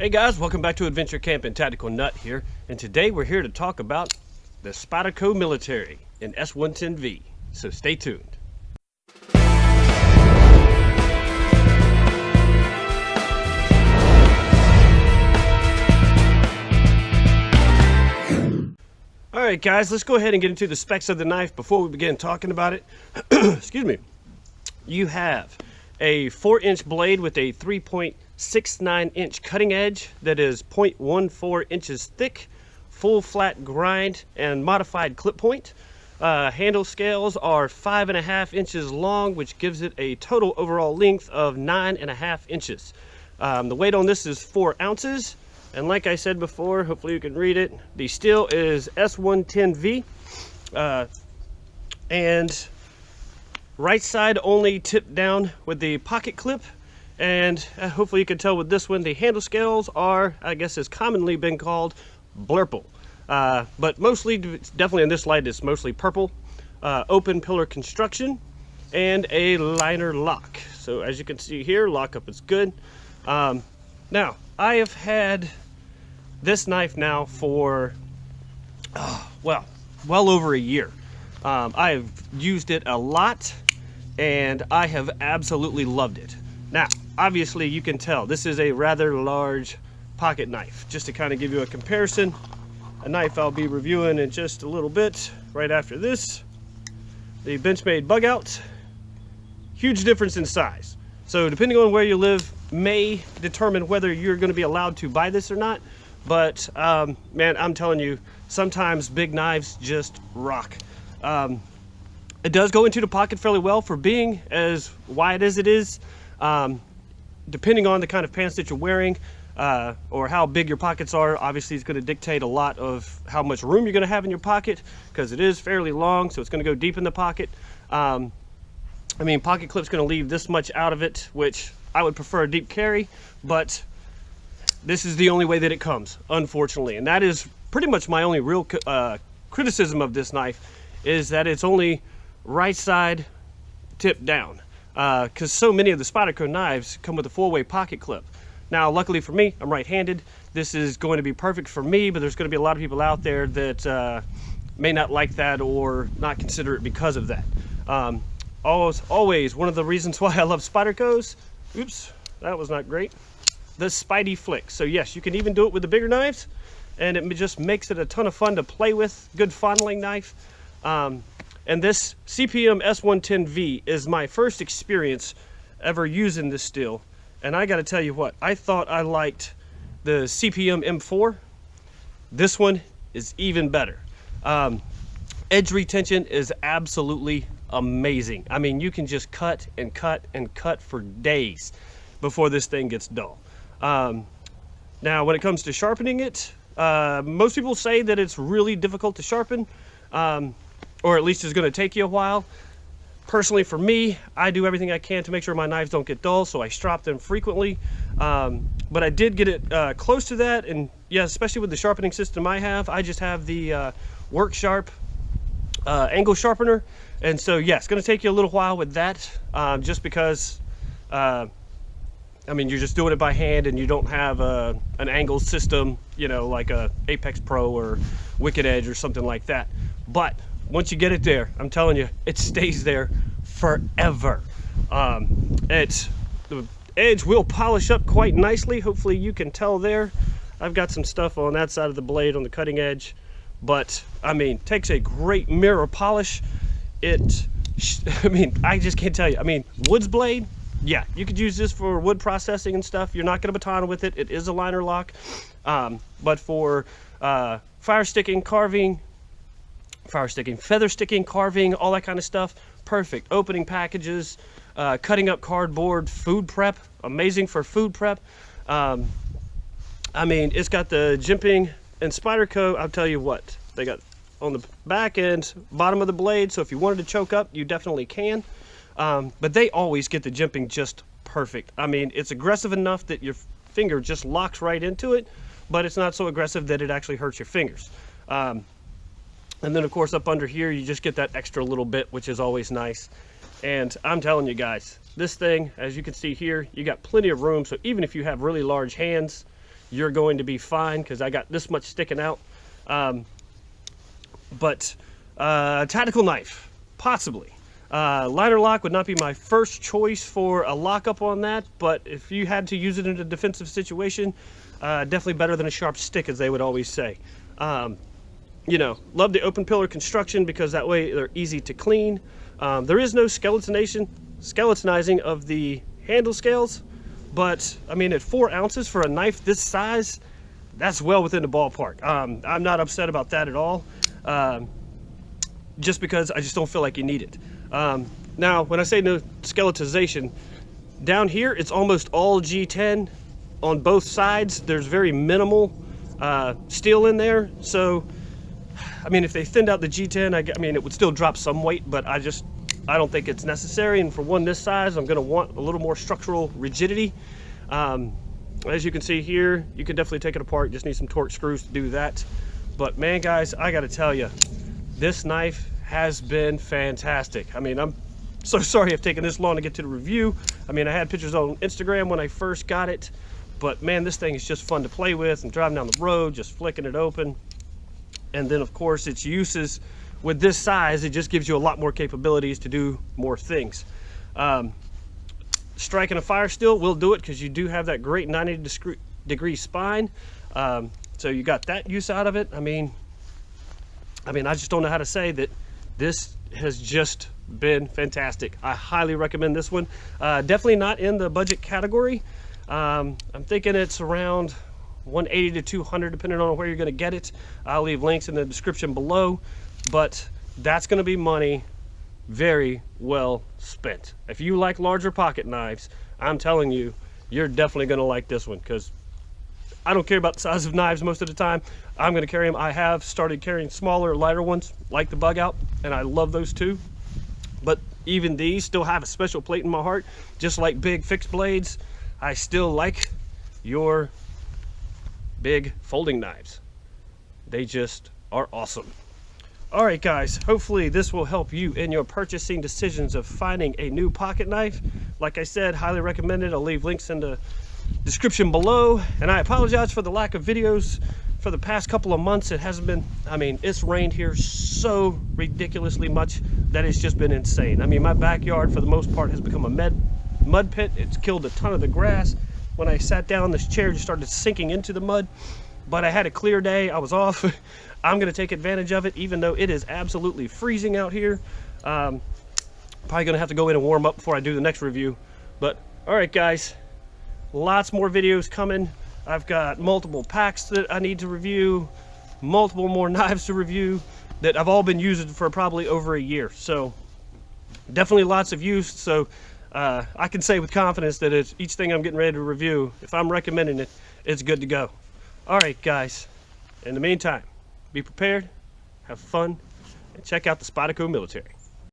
Hey guys, welcome back to Adventure Camping. Tactical Nut here, and today we're here to talk about the Spyderco Military in S110v. So stay tuned. Alright guys, let's go ahead and get into the specs of the knife before we begin talking about it. Excuse me. You have a 4-inch blade with a 3.69-inch cutting edge that is 0.14 inches thick, full flat grind, and modified clip point. Handle scales are 5.5 inches long, which gives it a total overall length of 9.5 inches. The weight on this is 4 ounces, and like I said before, hopefully you can read it, the steel is s110v, and right side only tipped down with the pocket clip. And hopefully you can tell with this one, the handle scales are, I guess it's commonly been called blurple. But mostly, definitely in this light, it's mostly purple. Open pillar construction and a liner lock. So as you can see here, lockup is good. Now, I have had this knife now for, well over a year. I have used it a lot, and I have absolutely loved it. Now, obviously you can tell this is a rather large pocket knife. Just to kind of give you a comparison, a knife I'll be reviewing in just a little bit right after this, the Benchmade Bug Out. Huge difference in size. So depending on where you live may determine whether you're going to be allowed to buy this or not. But man, I'm telling you, sometimes big knives just rock. It does go into the pocket fairly well for being as wide as it is. Depending on the kind of pants that you're wearing or how big your pockets are, obviously it's going to dictate a lot of how much room you're going to have in your pocket, because it is fairly long, so it's going to go deep in the pocket. I mean, pocket clip's going to leave this much out of it, which I would prefer a deep carry, but this is the only way that it comes, unfortunately. And that is pretty much my only real criticism of this knife, is that it's only right side tipped down, because so many of the Spyderco knives come with a 4-way pocket clip. Now luckily for me, I'm right-handed. This is going to be perfect for me, but there's going to be a lot of people out there that may not like that or not consider it because of that. Always one of the reasons why I love Spyderco's, oops, that was not great, the Spidey flick. So yes, you can even do it with the bigger knives, and it just makes it a ton of fun to play with. Good fondling knife. And this CPM S110V is my first experience ever using this steel. And I gotta tell you what, I thought I liked the CPM M4. This one is even better. Edge retention is absolutely amazing. I mean, you can just cut and cut and cut for days before this thing gets dull. Now, when it comes to sharpening it, most people say that it's really difficult to sharpen. Or at least it's going to take you a while. Personally, for me, I do everything I can to make sure my knives don't get dull, so I strop them frequently. But I did get it close to that, and yeah, especially with the sharpening system I have, I just have the Work Sharp angle sharpener, and so yeah, it's going to take you a little while with that, just because I mean, you're just doing it by hand, and you don't have an angle system, you know, like a Apex Pro or Wicked Edge or something like that. But once you get it there, I'm telling you, it stays there forever. The edge will polish up quite nicely. Hopefully you can tell there. I've got some stuff on that side of the blade on the cutting edge, but I mean, takes a great mirror polish. I mean, I just can't tell you. I mean, Wood's blade, yeah, you could use this for wood processing and stuff. You're not going to baton with it. It is a liner lock. But for fire sticking, feather sticking, carving, all that kind of stuff, perfect. Opening packages, cutting up cardboard, food prep, amazing for food prep. I mean, it's got the jimping, and Spyderco, I'll tell you what, they got on the back end, bottom of the blade, so if you wanted to choke up, you definitely can. But they always get the jimping just perfect. I mean, it's aggressive enough that your finger just locks right into it, but it's not so aggressive that it actually hurts your fingers. And then of course up under here, you just get that extra little bit, which is always nice. And I'm telling you guys, this thing, as you can see here, you got plenty of room. So even if you have really large hands, you're going to be fine, because I got this much sticking out. But tactical knife, possibly. Liner lock would not be my first choice for a lockup on that, but if you had to use it in a defensive situation, definitely better than a sharp stick, as they would always say. You know, love the open pillar construction because that way they're easy to clean. There is no skeletonizing of the handle scales, but I mean, at 4 ounces for a knife this size, that's well within the ballpark. I'm not upset about that at all, just because I just don't feel like you need it. Now, when I say no skeletonization, down here it's almost all G10 on both sides. There's very minimal steel in there, so I mean, if they thinned out the G10, I mean, it would still drop some weight, but I don't think it's necessary. And for one this size, I'm going to want a little more structural rigidity. As you can see here, you can definitely take it apart. You just need some torque screws to do that. But man, guys, I got to tell you, this knife has been fantastic. I mean, I'm so sorry I've taken this long to get to the review. I mean, I had pictures on Instagram when I first got it, but man, this thing is just fun to play with. I'm driving down the road, just flicking it open. And then of course its uses with this size, it just gives you a lot more capabilities to do more things. Striking a fire steel will do it because you do have that great 90-degree spine. So you got that use out of it. I mean, I just don't know how to say that this has just been fantastic. I highly recommend this one. Definitely not in the budget category. I'm thinking it's around 180 to 200 depending on where you're going to get it. I'll leave links in the description below, but that's going to be money very well spent. If you like larger pocket knives, I'm telling you, you're definitely going to like this one, because I don't care about the size of knives most of the time. I'm going to carry them. I have started carrying smaller, lighter ones like the Bug Out, and I love those too. But even these still have a special place in my heart. Just like big fixed blades, I still like your big folding knives. They just are awesome. All right, guys, hopefully this will help you in your purchasing decisions of finding a new pocket knife. Like I said, highly recommend it. I'll leave links in the description below, and I apologize for the lack of videos for the past couple of months. It hasn't been, I mean, it's rained here so ridiculously much that it's just been insane. I mean, my backyard for the most part has become a mud pit. It's killed a ton of the grass. When I sat down, this chair just started sinking into the mud, but I had a clear day. I was off. I'm going to take advantage of it, even though it is absolutely freezing out here. Probably going to have to go in and warm up before I do the next review. But all right, guys, lots more videos coming. I've got multiple packs that I need to review, multiple more knives to review that I've all been using for probably over a year. So definitely lots of use. So I can say with confidence that it's each thing I'm getting ready to review, if I'm recommending it, it's good to go. All right, guys, in the meantime, be prepared, have fun, and check out the Spyderco Military.